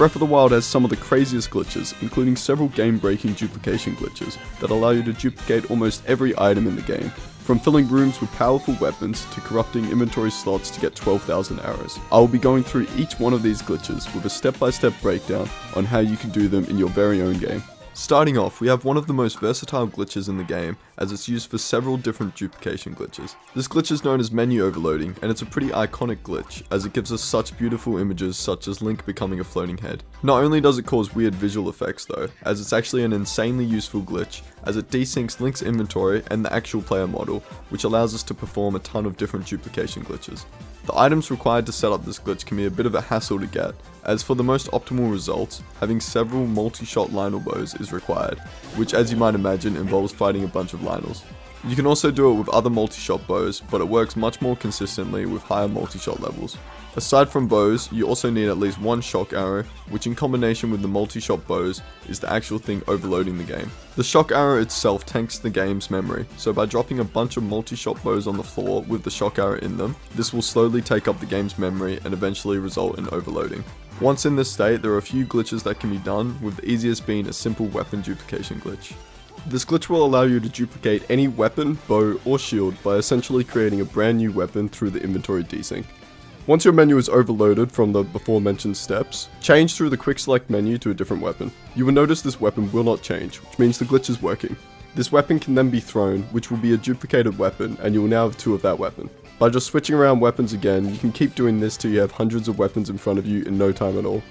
Breath of the Wild has some of the craziest glitches, including several game-breaking duplication glitches that allow you to duplicate almost every item in the game, from filling rooms with powerful weapons to corrupting inventory slots to get 12,000 arrows. I will be going through each one of these glitches with a step-by-step breakdown on how you can do them in your very own game. Starting off, we have one of the most versatile glitches in the game, as it's used for several different duplication glitches. This glitch is known as menu overloading, and it's a pretty iconic glitch, as it gives us such beautiful images such as Link becoming a floating head. Not only does it cause weird visual effects though, as it's actually an insanely useful glitch, as it desyncs Link's inventory and the actual player model, which allows us to perform a ton of different duplication glitches. The items required to set up this glitch can be a bit of a hassle to get, as for the most optimal results, having several multi-shot Lynel bows is required, which as you might imagine involves fighting a bunch of Lynels. You can also do it with other multi-shot bows, but it works much more consistently with higher multi-shot levels. Aside from bows, you also need at least one shock arrow, which in combination with the multi-shot bows is the actual thing overloading the game. The shock arrow itself tanks the game's memory, so by dropping a bunch of multi-shot bows on the floor with the shock arrow in them, this will slowly take up the game's memory and eventually result in overloading. Once in this state, there are a few glitches that can be done, with the easiest being a simple weapon duplication glitch. This glitch will allow you to duplicate any weapon, bow, or shield by essentially creating a brand new weapon through the inventory desync. Once your menu is overloaded from the before mentioned steps, change through the quick select menu to a different weapon. You will notice this weapon will not change, which means the glitch is working. This weapon can then be thrown, which will be a duplicated weapon, and you will now have two of that weapon. By just switching around weapons again, you can keep doing this till you have hundreds of weapons in front of you in no time at all.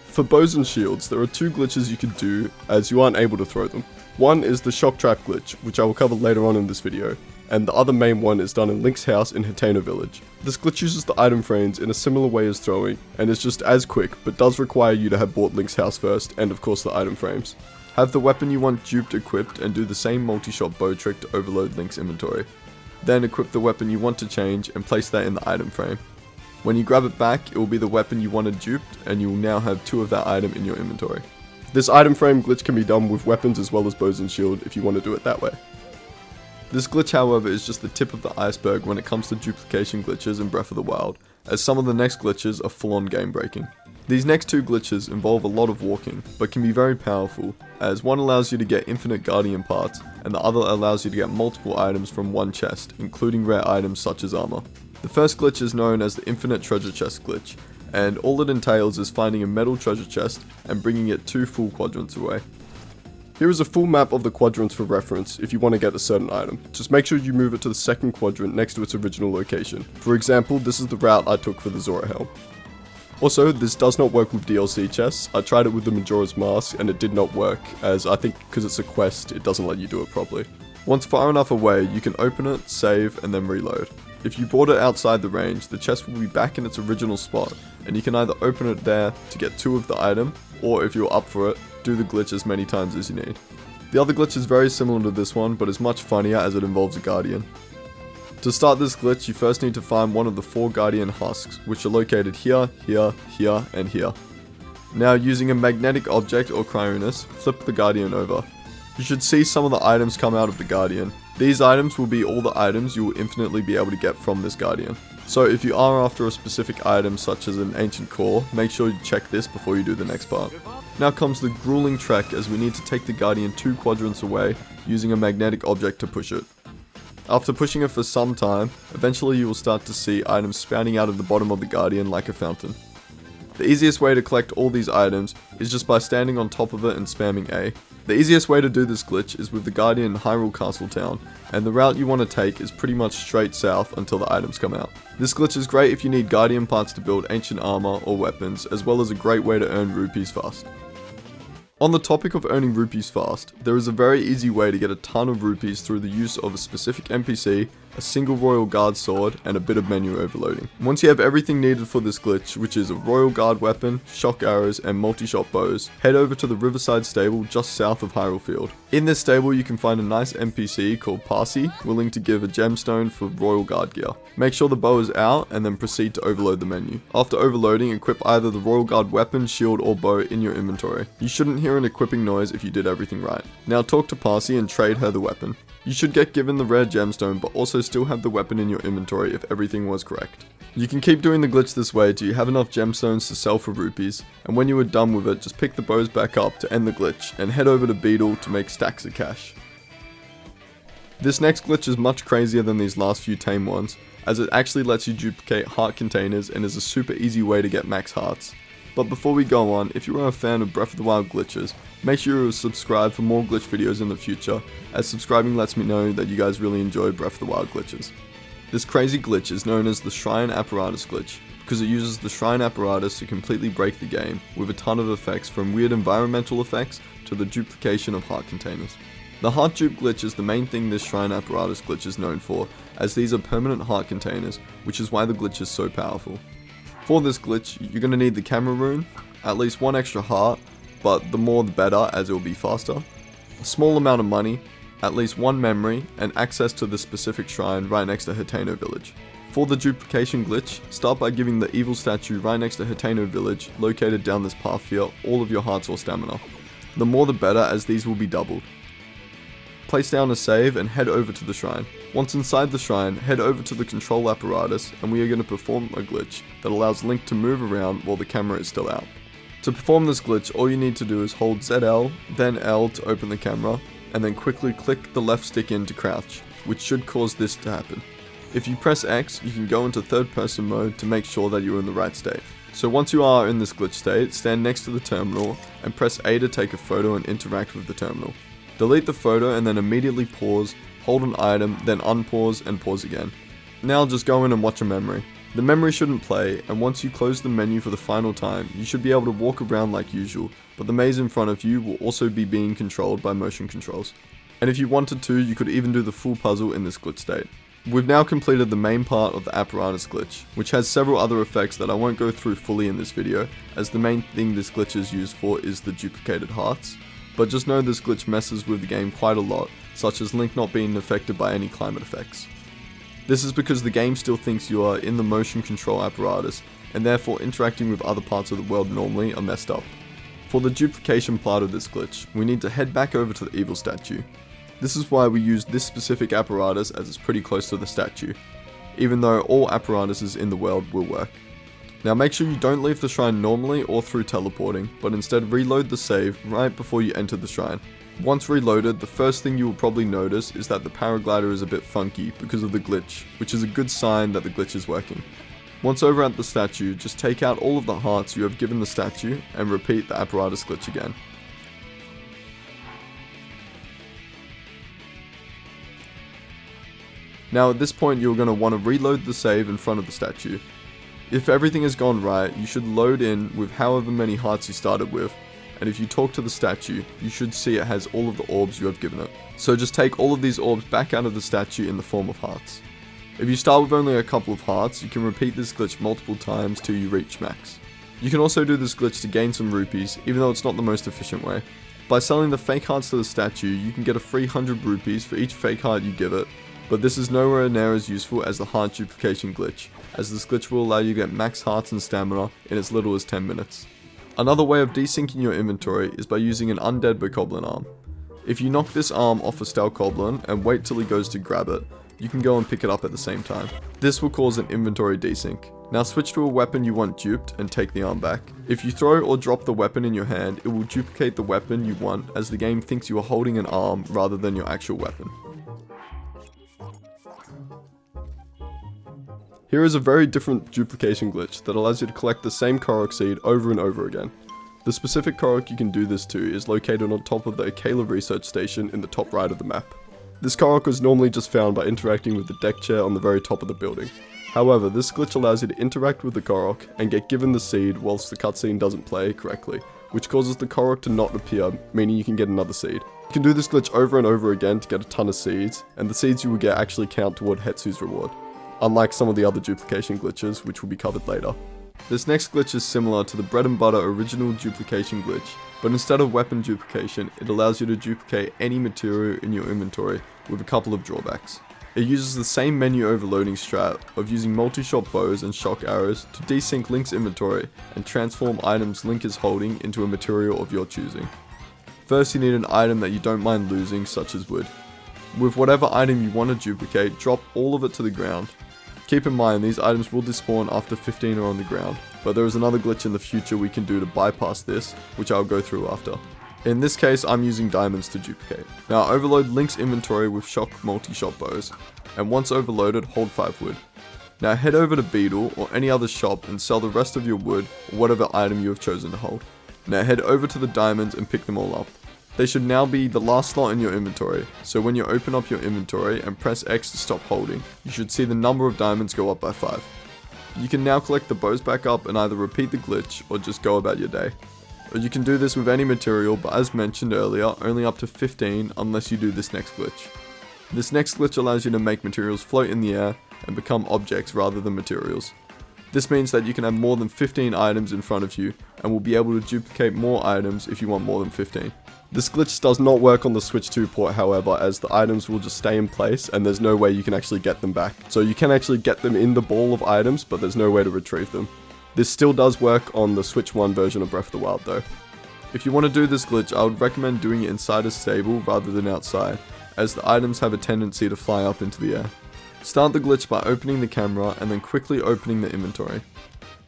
For bows and shields, there are two glitches you can do as you aren't able to throw them. One is the shock trap glitch, which I will cover later on in this video, and the other main one is done in Link's house in Hateno Village. This glitch uses the item frames in a similar way as throwing, and is just as quick, but does require you to have bought Link's house first, and of course the item frames. Have the weapon you want duped equipped and do the same multi-shot bow trick to overload Link's inventory. Then equip the weapon you want to change and place that in the item frame. When you grab it back, it will be the weapon you wanted duped, and you will now have two of that item in your inventory. This item frame glitch can be done with weapons as well as bows and shield if you want to do it that way. This glitch, however, is just the tip of the iceberg when it comes to duplication glitches in Breath of the Wild, as some of the next glitches are full-on game breaking. These next two glitches involve a lot of walking, but can be very powerful, as one allows you to get infinite guardian parts, and the other allows you to get multiple items from one chest, including rare items such as armor. The first glitch is known as the infinite treasure chest glitch, and all it entails is finding a metal treasure chest and bringing it 2 full quadrants away. Here is a full map of the quadrants for reference if you want to get a certain item. Just make sure you move it to the second quadrant next to its original location. For example, this is the route I took for the Zora helm. Also, this does not work with DLC chests. I tried it with the Majora's Mask and it did not work, as I think because it's a quest, it doesn't let you do it properly. Once far enough away, you can open it, save, and then reload. If you brought it outside the range, the chest will be back in its original spot, and you can either open it there to get 2 of the item, or if you're up for it, do the glitch as many times as you need. The other glitch is very similar to this one, but is much funnier as it involves a guardian. To start this glitch, you first need to find one of the 4 guardian husks, which are located here, here, here, and here. Now, using a magnetic object or cryonis, flip the guardian over. You should see some of the items come out of the guardian. These items will be all the items you will infinitely be able to get from this guardian. So if you are after a specific item such as an ancient core, make sure you check this before you do the next part. Now comes the grueling trek, as we need to take the guardian 2 quadrants away using a magnetic object to push it. After pushing it for some time, eventually you will start to see items spouting out of the bottom of the guardian like a fountain. The easiest way to collect all these items is just by standing on top of it and spamming A. The easiest way to do this glitch is with the guardian in Hyrule Castle Town, and the route you want to take is pretty much straight south until the items come out. This glitch is great if you need guardian parts to build ancient armor or weapons, as well as a great way to earn rupees fast. On the topic of earning rupees fast, there is a very easy way to get a ton of rupees through the use of a specific NPC, a single Royal Guard sword, and a bit of menu overloading. Once you have everything needed for this glitch, which is a Royal Guard weapon, shock arrows, and multi-shot bows, head over to the Riverside stable just south of Hyrule Field. In this stable you can find a nice NPC called Parsi, willing to give a gemstone for Royal Guard gear. Make sure the bow is out, and then proceed to overload the menu. After overloading, equip either the Royal Guard weapon, shield, or bow in your inventory. You shouldn't hear an equipping noise if you did everything right. Now talk to Parsi and trade her the weapon. You should get given the rare gemstone but also still have the weapon in your inventory if everything was correct. You can keep doing the glitch this way till you have enough gemstones to sell for rupees, and when you are done with it, just pick the bows back up to end the glitch and head over to Beetle to make stacks of cash. This next glitch is much crazier than these last few tame ones, as it actually lets you duplicate heart containers and is a super easy way to get max hearts. But before we go on, if you are a fan of Breath of the Wild glitches, make sure you subscribe for more glitch videos in the future, as subscribing lets me know that you guys really enjoy Breath of the Wild glitches. This crazy glitch is known as the Shrine Apparatus glitch, because it uses the Shrine Apparatus to completely break the game, with a ton of effects from weird environmental effects to the duplication of heart containers. The heart dupe glitch is the main thing this Shrine Apparatus glitch is known for, as these are permanent heart containers, which is why the glitch is so powerful. For this glitch, you're going to need the camera rune, at least one extra heart, but the more the better as it will be faster, a small amount of money, at least one memory, and access to the specific shrine right next to Hateno Village. For the duplication glitch, start by giving the evil statue right next to Hateno Village, located down this path here, all of your hearts or stamina. The more the better, as these will be doubled. Place down a save and head over to the shrine. Once inside the shrine, head over to the control apparatus and we are going to perform a glitch that allows Link to move around while the camera is still out. To perform this glitch, all you need to do is hold ZL, then L to open the camera, and then quickly click the left stick in to crouch, which should cause this to happen. If you press X, you can go into third person mode to make sure that you're in the right state. So once you are in this glitch state, stand next to the terminal and press A to take a photo and interact with the terminal. Delete the photo and then immediately pause, hold an item, then unpause and pause again. Now just go in and watch a memory. The memory shouldn't play, and once you close the menu for the final time, you should be able to walk around like usual, but the maze in front of you will also be being controlled by motion controls. And if you wanted to, you could even do the full puzzle in this glitch state. We've now completed the main part of the apparatus glitch, which has several other effects that I won't go through fully in this video, as the main thing this glitch is used for is the duplicated hearts. But just know this glitch messes with the game quite a lot, such as Link not being affected by any climate effects. This is because the game still thinks you are in the motion control apparatus, and therefore interacting with other parts of the world normally are messed up. For the duplication part of this glitch, we need to head back over to the evil statue. This is why we use this specific apparatus, as it's pretty close to the statue, even though all apparatuses in the world will work. Now make sure you don't leave the shrine normally or through teleporting, but instead reload the save right before you enter the shrine. Once reloaded, the first thing you will probably notice is that the paraglider is a bit funky because of the glitch, which is a good sign that the glitch is working. Once over at the statue, just take out all of the hearts you have given the statue and repeat the apparatus glitch again. Now at this point you're going to want to reload the save in front of the statue. If everything has gone right, you should load in with however many hearts you started with, and if you talk to the statue, you should see it has all of the orbs you have given it. So just take all of these orbs back out of the statue in the form of hearts. If you start with only a couple of hearts, you can repeat this glitch multiple times till you reach max. You can also do this glitch to gain some rupees, even though it's not the most efficient way. By selling the fake hearts to the statue, you can get a free 100 rupees for each fake heart you give it, but this is nowhere near as useful as the heart duplication glitch, as this glitch will allow you to get max hearts and stamina in as little as 10 minutes. Another way of desyncing your inventory is by using an undead bokoblin arm. If you knock this arm off a stalkoblin and wait till he goes to grab it, you can go and pick it up at the same time. This will cause an inventory desync. Now switch to a weapon you want duped and take the arm back. If you throw or drop the weapon in your hand, it will duplicate the weapon you want, as the game thinks you are holding an arm rather than your actual weapon. Here is a very different duplication glitch that allows you to collect the same Korok Seed over and over again. The specific Korok you can do this to is located on top of the Akela research station in the top right of the map. This Korok is normally just found by interacting with the deck chair on the very top of the building. However, this glitch allows you to interact with the Korok and get given the seed whilst the cutscene doesn't play correctly, which causes the Korok to not appear, meaning you can get another seed. You can do this glitch over and over again to get a ton of seeds, and the seeds you will get actually count toward Hetsu's reward, unlike some of the other duplication glitches, which will be covered later. This next glitch is similar to the bread and butter original duplication glitch, but instead of weapon duplication, it allows you to duplicate any material in your inventory with a couple of drawbacks. It uses the same menu overloading strat of using multi-shot bows and shock arrows to desync Link's inventory and transform items Link is holding into a material of your choosing. First, you need an item that you don't mind losing, such as wood. With whatever item you want to duplicate, drop all of it to the ground. Keep in mind, these items will despawn after 15 are on the ground, but there is another glitch in the future we can do to bypass this, which I'll go through after. In this case, I'm using diamonds to duplicate. Now overload Link's inventory with shock multi-shot bows, and once overloaded, hold 5 wood. Now head over to Beetle or any other shop and sell the rest of your wood or whatever item you have chosen to hold. Now head over to the diamonds and pick them all up. They should now be the last slot in your inventory, so when you open up your inventory and press X to stop holding, you should see the number of diamonds go up by 5. You can now collect the bows back up and either repeat the glitch or just go about your day. Or you can do this with any material, but as mentioned earlier, only up to 15 unless you do this next glitch. This next glitch allows you to make materials float in the air and become objects rather than materials. This means that you can have more than 15 items in front of you and will be able to duplicate more items if you want more than 15. This glitch does not work on the Switch 2 port, however, as the items will just stay in place and there's no way you can actually get them back. So you can actually get them in the ball of items, but there's no way to retrieve them. This still does work on the Switch 1 version of Breath of the Wild though. If you want to do this glitch, I would recommend doing it inside a stable rather than outside, as the items have a tendency to fly up into the air. Start the glitch by opening the camera and then quickly opening the inventory.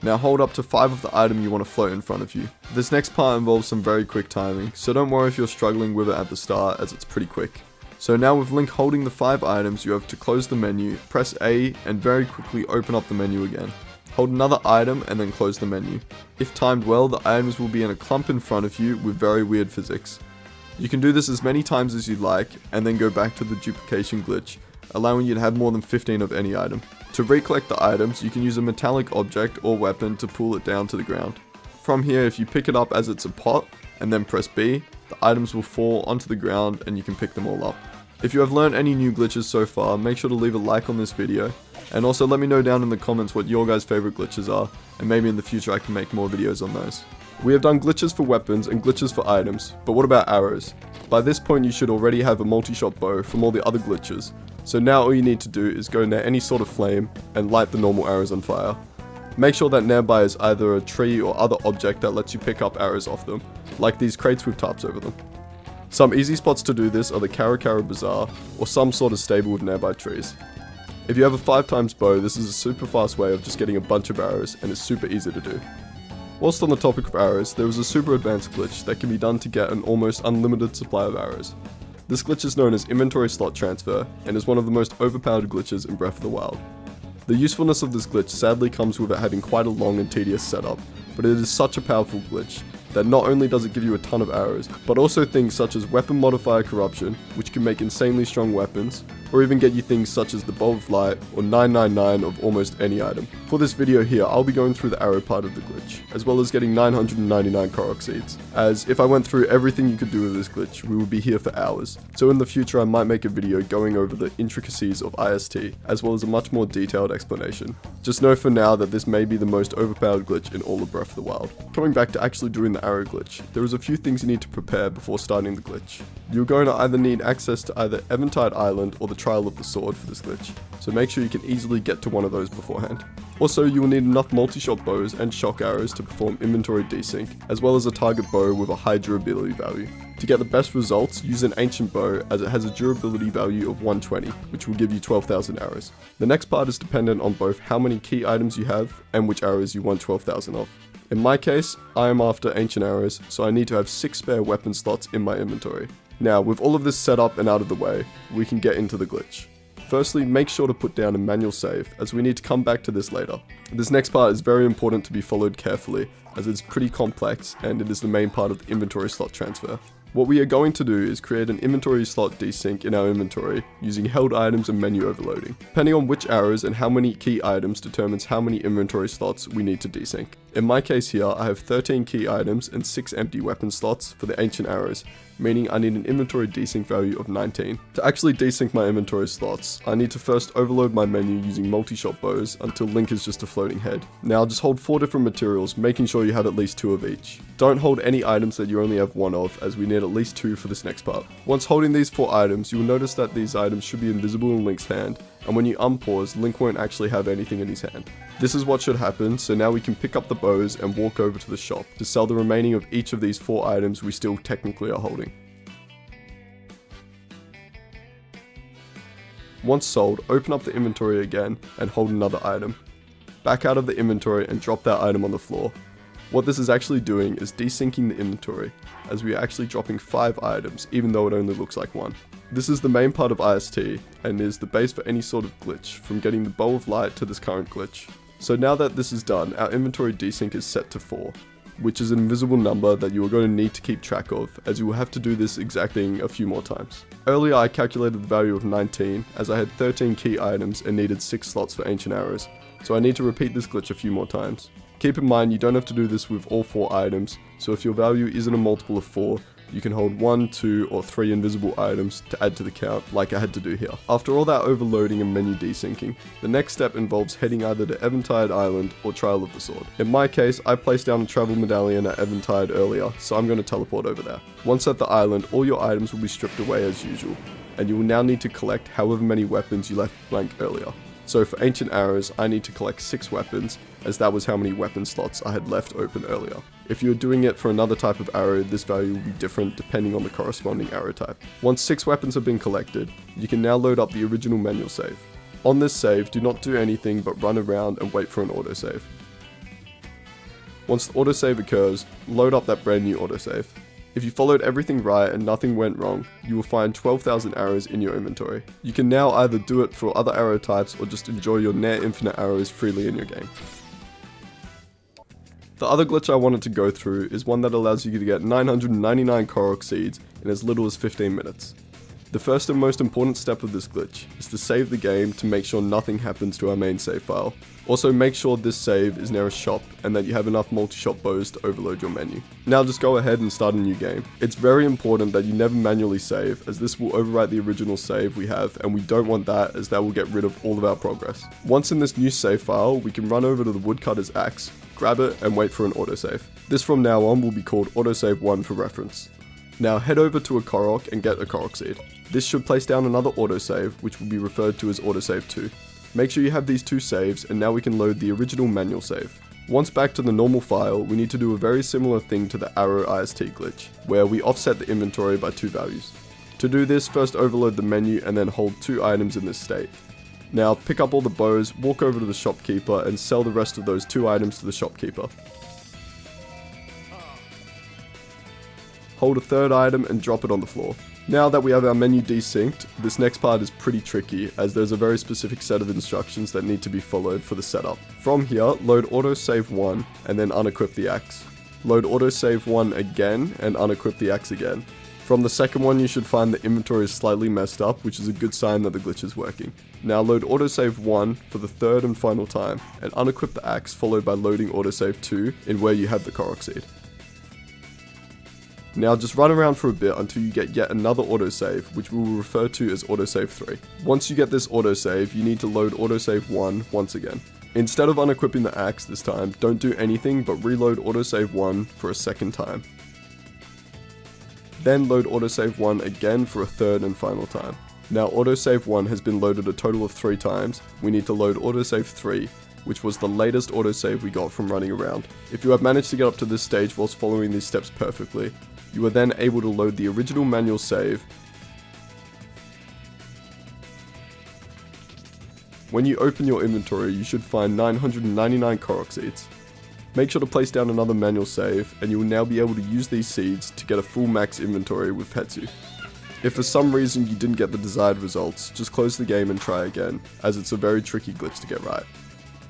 Now hold up to 5 of the item you want to float in front of you. This next part involves some very quick timing, so don't worry if you're struggling with it at the start, as it's pretty quick. So now with Link holding the 5 items, you have to close the menu, press A, and very quickly open up the menu again. Hold another item and then close the menu. If timed well, the items will be in a clump in front of you with very weird physics. You can do this as many times as you like, and then go back to the duplication glitch, allowing you to have more than 15 of any item. To recollect the items, you can use a metallic object or weapon to pull it down to the ground. From here, if you pick it up as it's a pot, and then press B, the items will fall onto the ground and you can pick them all up. If you have learned any new glitches so far, make sure to leave a like on this video, and also let me know down in the comments what your guys' favorite glitches are, and maybe in the future I can make more videos on those. We have done glitches for weapons and glitches for items, but what about arrows? By this point you should already have a multi-shot bow from all the other glitches, so now all you need to do is go near any sort of flame and light the normal arrows on fire. Make sure that nearby is either a tree or other object that lets you pick up arrows off them, like these crates with tarps over them. Some easy spots to do this are the Karakara Bazaar, or some sort of stable with nearby trees. If you have a 5x bow, this is a super fast way of just getting a bunch of arrows, and it's super easy to do. Whilst on the topic of arrows, there is a super advanced glitch that can be done to get an almost unlimited supply of arrows. This glitch is known as inventory slot transfer, and is one of the most overpowered glitches in Breath of the Wild. The usefulness of this glitch sadly comes with it having quite a long and tedious setup, but it is such a powerful glitch that not only does it give you a ton of arrows, but also things such as weapon modifier corruption, which can make insanely strong weapons, or even get you things such as the Bolt of Light or 999 of almost any item. For this video here, I'll be going through the arrow part of the glitch, as well as getting 999 Korok Seeds, as if I went through everything you could do with this glitch, we would be here for hours. So in the future I might make a video going over the intricacies of IST, as well as a much more detailed explanation. Just know for now that this may be the most overpowered glitch in all of Breath of the Wild. Coming back to actually doing the arrow glitch, there is a few things you need to prepare before starting the glitch. You're going to either need access to either Eventide Island or the Trial of the Sword for this glitch, so make sure you can easily get to one of those beforehand. Also, you will need enough multi-shot bows and shock arrows to perform inventory desync, as well as a target bow with a high durability value. To get the best results, use an ancient bow as it has a durability value of 120, which will give you 12,000 arrows. The next part is dependent on both how many key items you have and which arrows you want 12,000 of. In my case, I am after ancient arrows, so I need to have 6 spare weapon slots in my inventory. Now, with all of this set up and out of the way, we can get into the glitch. Firstly, make sure to put down a manual save, as we need to come back to this later. This next part is very important to be followed carefully, as it's pretty complex and it is the main part of the inventory slot transfer. What we are going to do is create an inventory slot desync in our inventory using held items and menu overloading. Depending on which arrows and how many key items determines how many inventory slots we need to desync. In my case here, I have 13 key items and 6 empty weapon slots for the ancient arrows, meaning I need an inventory desync value of 19. To actually desync my inventory slots, I need to first overload my menu using multi-shot bows until Link is just a floating head. Now just hold 4 different materials, making sure you have at least 2 of each. Don't hold any items that you only have 1 of, as we need at least 2 for this next part. Once holding these 4 items, you will notice that these items should be invisible in Link's hand, and when you unpause, Link won't actually have anything in his hand. This is what should happen, so now we can pick up the bows and walk over to the shop to sell the remaining of each of these 4 items we still technically are holding. Once sold, open up the inventory again and hold another item. Back out of the inventory and drop that item on the floor. What this is actually doing is desyncing the inventory, as we are actually dropping 5 items even though it only looks like 1. This is the main part of IST and is the base for any sort of glitch, from getting the bow of light to this current glitch. So now that this is done, our inventory desync is set to 4, which is an invisible number that you are going to need to keep track of, as you will have to do this exact thing a few more times. Earlier I calculated the value of 19, as I had 13 key items and needed 6 slots for ancient arrows, so I need to repeat this glitch a few more times. Keep in mind you don't have to do this with all 4 items, so if your value isn't a multiple of 4, you can hold 1, 2, or 3 invisible items to add to the count, like I had to do here. After all that overloading and menu desyncing, the next step involves heading either to Eventide Island or Trial of the Sword. In my case, I placed down a travel medallion at Eventide earlier, so I'm going to teleport over there. Once at the island, all your items will be stripped away as usual, and you will now need to collect however many weapons you left blank earlier. So for ancient arrows, I need to collect 6 weapons, as that was how many weapon slots I had left open earlier. If you're doing it for another type of arrow, this value will be different depending on the corresponding arrow type. Once 6 weapons have been collected, you can now load up the original manual save. On this save, do not do anything but run around and wait for an autosave. Once the autosave occurs, load up that brand new autosave. If you followed everything right and nothing went wrong, you will find 12,000 arrows in your inventory. You can now either do it for other arrow types or just enjoy your near infinite arrows freely in your game. The other glitch I wanted to go through is one that allows you to get 999 Korok Seeds in as little as 15 minutes. The first and most important step of this glitch is to save the game to make sure nothing happens to our main save file. Also make sure this save is near a shop and that you have enough multi-shop bows to overload your menu. Now just go ahead and start a new game. It's very important that you never manually save, as this will overwrite the original save we have, and we don't want that, as that will get rid of all of our progress. Once in this new save file, we can run over to the woodcutter's axe, grab it and wait for an autosave. This from now on will be called autosave 1 for reference. Now head over to a Korok and get a Korok Seed. This should place down another autosave, which will be referred to as autosave 2. Make sure you have these 2 saves, and now we can load the original manual save. Once back to the normal file, we need to do a very similar thing to the arrow IST glitch, where we offset the inventory by 2 values. To do this, first overload the menu and then hold 2 items in this state. Now pick up all the bows, walk over to the shopkeeper and sell the rest of those 2 items to the shopkeeper. Hold a 3rd item and drop it on the floor. Now that we have our menu desynced, this next part is pretty tricky, as there's a very specific set of instructions that need to be followed for the setup. From here, load autosave 1 and then unequip the axe. Load autosave 1 again and unequip the axe again. From the second one, you should find the inventory is slightly messed up, which is a good sign that the glitch is working. Now load autosave 1 for the 3rd and final time, and unequip the axe, followed by loading autosave 2 in where you have the Korok Seed. Now just run around for a bit until you get yet another autosave, which we will refer to as autosave 3. Once you get this autosave, you need to load autosave 1 once again. Instead of unequipping the axe this time, don't do anything but reload autosave 1 for a second time. Then load autosave 1 again for a 3rd and final time. Now autosave 1 has been loaded a total of 3 times, we need to load autosave 3, which was the latest autosave we got from running around. If you have managed to get up to this stage whilst following these steps perfectly, you are then able to load the original manual save. When you open your inventory, you should find 999 Korok Seeds. Make sure to place down another manual save, and you will now be able to use these seeds to get a full max inventory with Hetsu. If for some reason you didn't get the desired results, just close the game and try again, as it's a very tricky glitch to get right.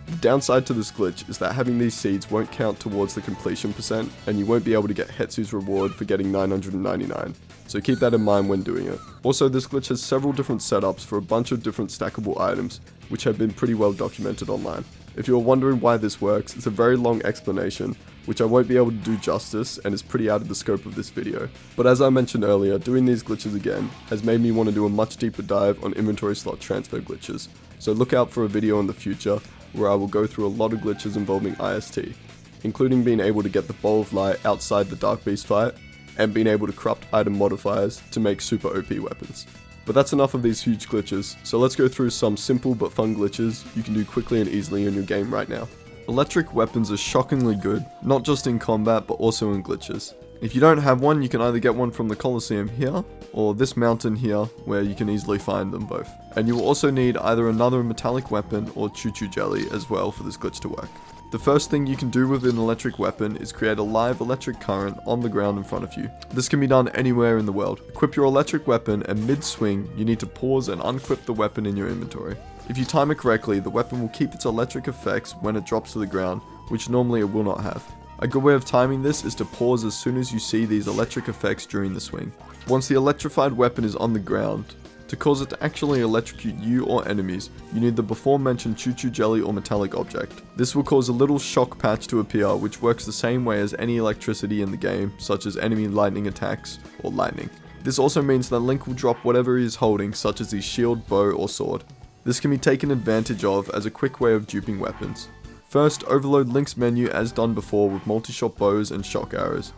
The downside to this glitch is that having these seeds won't count towards the completion percent, and you won't be able to get Hetsu's reward for getting 999, so keep that in mind when doing it. Also, this glitch has several different setups for a bunch of different stackable items, which have been pretty well documented online. If you're wondering why this works, it's a very long explanation, which I won't be able to do justice and is pretty out of the scope of this video. But as I mentioned earlier, doing these glitches again has made me want to do a much deeper dive on inventory slot transfer glitches, so look out for a video in the future where I will go through a lot of glitches involving IST, including being able to get the Bowl of Light outside the Dark Beast fight, and being able to corrupt item modifiers to make super OP weapons. But that's enough of these huge glitches, so let's go through some simple but fun glitches you can do quickly and easily in your game right now. Electric weapons are shockingly good, not just in combat but also in glitches. If you don't have one, you can either get one from the Colosseum here, or this mountain here, where you can easily find them both. And you will also need either another metallic weapon or choo-choo jelly as well for this glitch to work. The first thing you can do with an electric weapon is create a live electric current on the ground in front of you. This can be done anywhere in the world. Equip your electric weapon, and mid-swing, you need to pause and unequip the weapon in your inventory. If you time it correctly, the weapon will keep its electric effects when it drops to the ground, which normally it will not have. A good way of timing this is to pause as soon as you see these electric effects during the swing. Once the electrified weapon is on the ground, to cause it to actually electrocute you or enemies, you need the before mentioned choo-choo jelly or metallic object. This will cause a little shock patch to appear, which works the same way as any electricity in the game, such as enemy lightning attacks or lightning. This also means that Link will drop whatever he is holding, such as his shield, bow, or sword. This can be taken advantage of as a quick way of duping weapons. First, overload Link's menu as done before with multi-shot bows and shock arrows.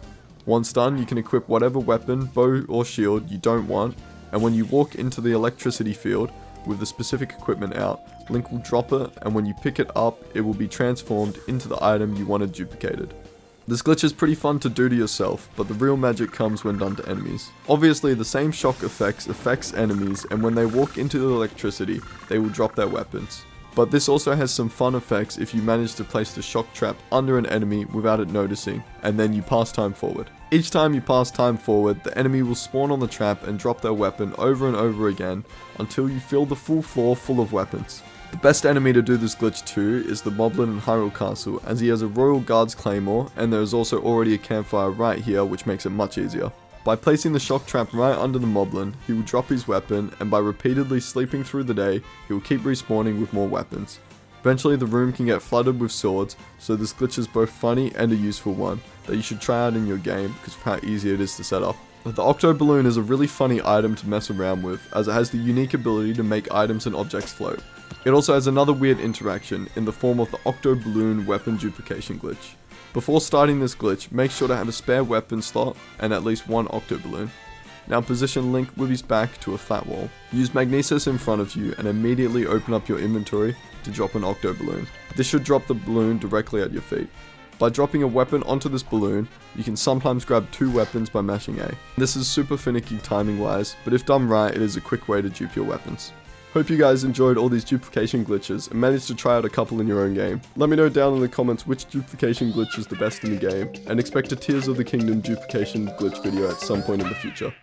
Once done, you can equip whatever weapon, bow or shield you don't want, and when you walk into the electricity field with the specific equipment out, Link will drop it, and when you pick it up, it will be transformed into the item you wanted duplicated. This glitch is pretty fun to do to yourself, but the real magic comes when done to enemies. Obviously, the same shock affects enemies, and when they walk into the electricity, they will drop their weapons. But this also has some fun effects if you manage to place the shock trap under an enemy without it noticing, and then you pass time forward. Each time you pass time forward, the enemy will spawn on the trap and drop their weapon over and over again until you fill the full floor full of weapons. The best enemy to do this glitch to is the Moblin in Hyrule Castle, as he has a Royal Guard's Claymore, and there is also already a campfire right here, which makes it much easier. By placing the shock trap right under the Moblin, he will drop his weapon, and by repeatedly sleeping through the day, he will keep respawning with more weapons. Eventually the room can get flooded with swords, so this glitch is both funny and a useful one that you should try out in your game because of how easy it is to set up. The Octo balloon is a really funny item to mess around with, as it has the unique ability to make items and objects float. It also has another weird interaction in the form of the Octo balloon weapon duplication glitch. Before starting this glitch, make sure to have a spare weapon slot and at least one Octo balloon. Now position Link with his back to a flat wall. Use Magnesis in front of you and immediately open up your inventory to drop an Octo balloon. This should drop the balloon directly at your feet. By dropping a weapon onto this balloon, you can sometimes grab two weapons by mashing A. This is super finicky timing wise, but if done right, it is a quick way to dupe your weapons. Hope you guys enjoyed all these duplication glitches and managed to try out a couple in your own game. Let me know down in the comments which duplication glitch is the best in the game, and expect a Tears of the Kingdom duplication glitch video at some point in the future.